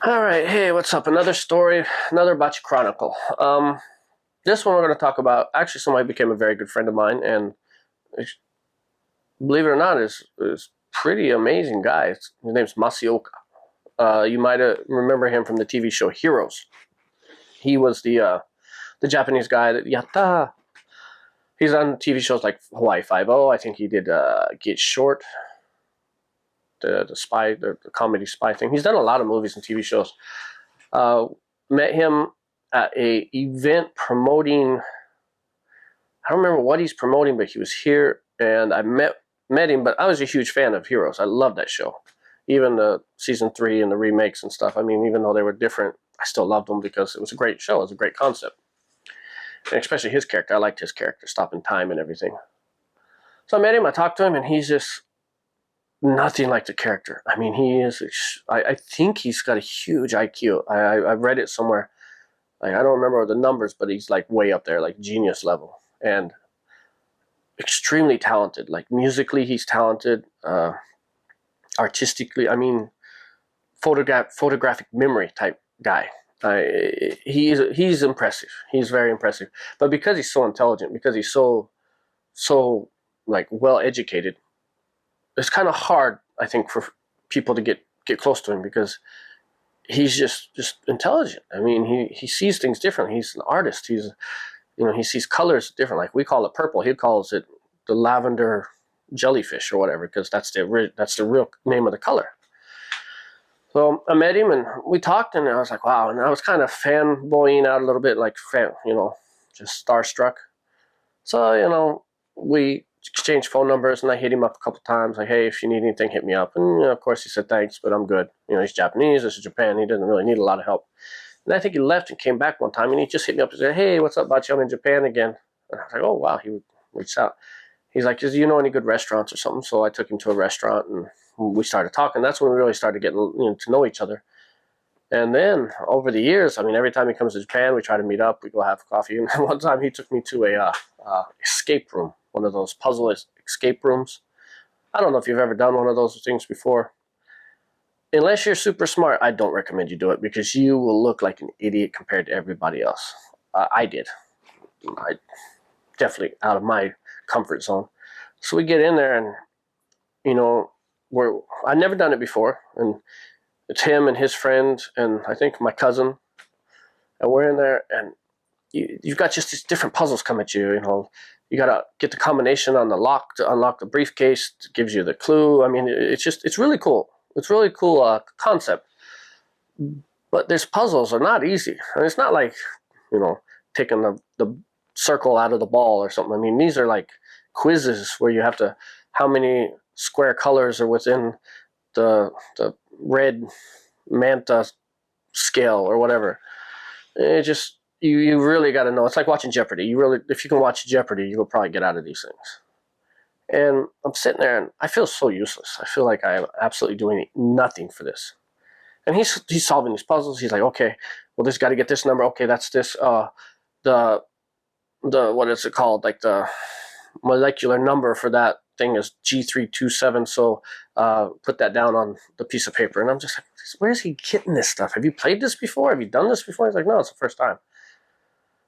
All right, hey, what's up? Another story, another Bachi Chronicle. This one we're going to talk about. Actually, somebody became a very good friend of mine, and believe it or not, is pretty amazing guy. His name's Masi. You might remember him from the TV show Heroes. He was the Japanese guy that Yatta. He's on TV shows like Hawaii Five O. I think he did Get Short, the comedy spy thing. He's done a lot of movies and TV shows. Uh, Met him at a event promoting. I don't remember what he's promoting, but he was here, and I met him. But I was a huge fan of Heroes. I love that show, even the season 3 and the remakes and stuff. I mean, even though they were different, I still loved them because it was a great show. It was a great concept, and especially his character. I liked his character, stopping time and everything. So I met him. I talked to him, and he's just nothing like the character. I mean, he is. I think he's got a huge IQ. I read it somewhere. Like, I don't remember the numbers, but he's like way up there, like genius level, and extremely talented. Like musically, he's talented. Artistically, I mean, photographic memory type guy. He's impressive. He's very impressive. But because he's so intelligent, because he's so like well educated, it's kind of hard, I think, for people to get close to him because he's just intelligent. I mean, he sees things different. He's an artist. He sees colors different. Like we call it purple, he calls it the lavender jellyfish or whatever, because that's the real name of the color. So I met him and we talked, and I was like, wow. And I was kind of fanboying out a little bit, like just starstruck. So we exchanged phone numbers, and I hit him up a couple times, like, hey, if you need anything, hit me up. And of course he said thanks, but I'm good. He's Japanese. This is Japan. He doesn't really need a lot of help. And I think he left and came back one time, and he just hit me up and said, hey, what's up, Bachi? I'm in Japan again. And I was like, oh, wow. He reached out. He's like, do you know any good restaurants or something? So I took him to a restaurant, and we started talking. That's when we really started getting to know each other. And then over the years, I mean, every time he comes to Japan, we try to meet up. We go have coffee. And one time he took me to a escape room, one of those puzzle escape rooms. I don't know if you've ever done one of those things before. Unless you're super smart, I don't recommend you do it because you will look like an idiot compared to everybody else. I did. I definitely out of my comfort zone. So we get in there, and I've never done it before, and it's him and his friend, and I think my cousin, and we're in there, and you've got just these different puzzles come at you. You got to get the combination on the lock to unlock the briefcase. It gives you the clue. I mean, it's really cool. It's really cool concept. But these puzzles are not easy. And it's not like, taking the circle out of the ball or something. I mean, these are like quizzes where you have to, how many square colors are within the red manta scale or whatever. It just, you really got to know. It's like watching Jeopardy. If you can watch Jeopardy, you'll probably get out of these things. And I'm sitting there, and I feel so useless. I feel like I am absolutely doing nothing for this. And he's solving these puzzles. He's like, okay, well, this got to get this number. Okay, that's this. The what is it called? Like the molecular number for that thing is G327. So put that down on the piece of paper. And I'm just like, where is he getting this stuff? Have you played this before? Have you done this before? He's like, no, it's the first time.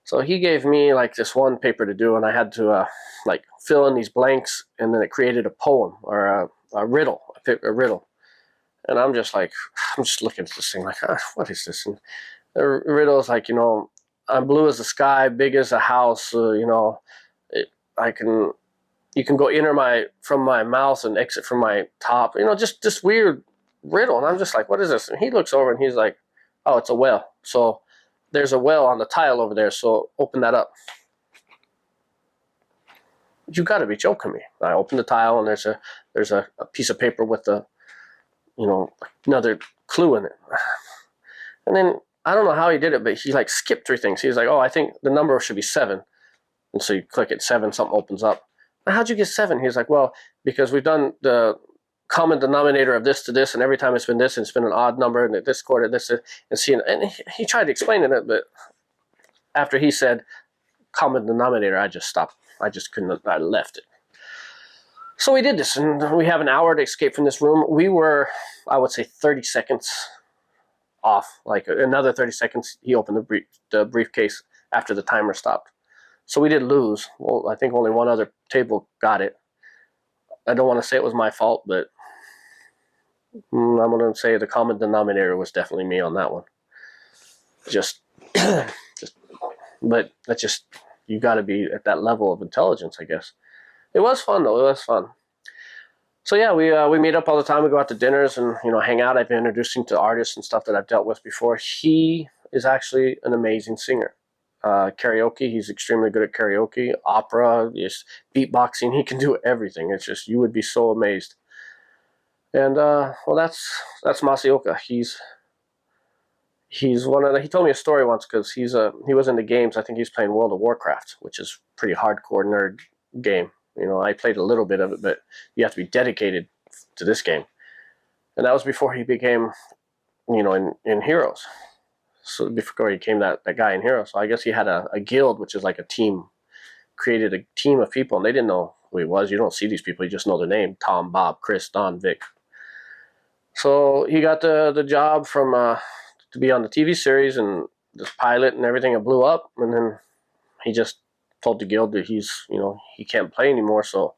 So he gave me like this one paper to do, and I had to like fill in these blanks, and then it created a poem or a riddle, a riddle. And I'm just looking at this thing like, what is this? And the riddle is like, I'm blue as the sky, big as a house. You can go enter from my mouth and exit from my top. Just this weird riddle. And I'm just like, what is this? And he looks over and he's like, oh, it's a well. So there's a well on the tile over there, so open that up. You got to be joking me. I open the tile, and there's a piece of paper with another clue in it. And then I don't know how he did it, but he like skipped 3 things. He was like, oh, I think the number should be 7. And so you click it 7, something opens up. Now, how'd you get 7? He was like, well, because we've done the common denominator of this to this, and every time it's been this, and it's been an odd number, and this quarter, this, and see, and he tried to explain it, but after he said common denominator, I just stopped. I just couldn't. I left it. So we did this, and we have an hour to escape from this room. We were, I would say, 30 seconds off. Like another 30 seconds, he opened the briefcase after the timer stopped. So we did lose. Well, I think only one other table got it. I don't want to say it was my fault, but I'm going to say the common denominator was definitely me on that one. Just, but that's just, you got to be at that level of intelligence, I guess. It was fun though. It was fun. So yeah, we meet up all the time. We go out to dinners and hang out. I've been introducing to artists and stuff that I've dealt with before. He is actually an amazing singer. Karaoke, he's extremely good at karaoke. Opera, just beatboxing. He can do everything. It's just you would be so amazed. And well, that's Masioka. He's one of the, he told me a story once because he was in the games. I think he's playing World of Warcraft, which is pretty hardcore nerd game. I played a little bit of it, but you have to be dedicated to this game. And that was before he became, in Heroes. So before he became that guy in Heroes. So I guess he had a guild, which is like a team, created a team of people, and they didn't know who he was. You don't see these people, you just know their name: Tom, Bob, Chris, Don, Vic. So he got the job from to be on the TV series and this pilot and everything. It blew up, and then he just told the guild that he can't play anymore. So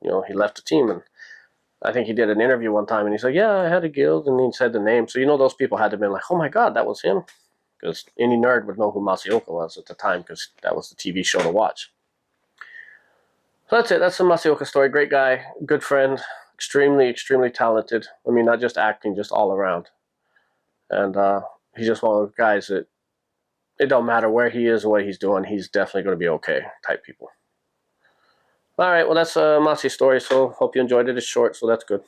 he left the team. And I think he did an interview one time, and he said, "Yeah, I had a guild," and he said the name. So those people had to have been like, "Oh my God, that was him," because any nerd would know who Masioka was at the time, because that was the TV show to watch. So that's it. That's the Masioka story. Great guy, good friend, extremely, extremely talented. I mean, not just acting, just all around. And he's just one of those guys that it don't matter where he is or what he's doing, he's definitely going to be okay type people. All right, well, that's Masi's story, so hope you enjoyed it. It's short, so that's good.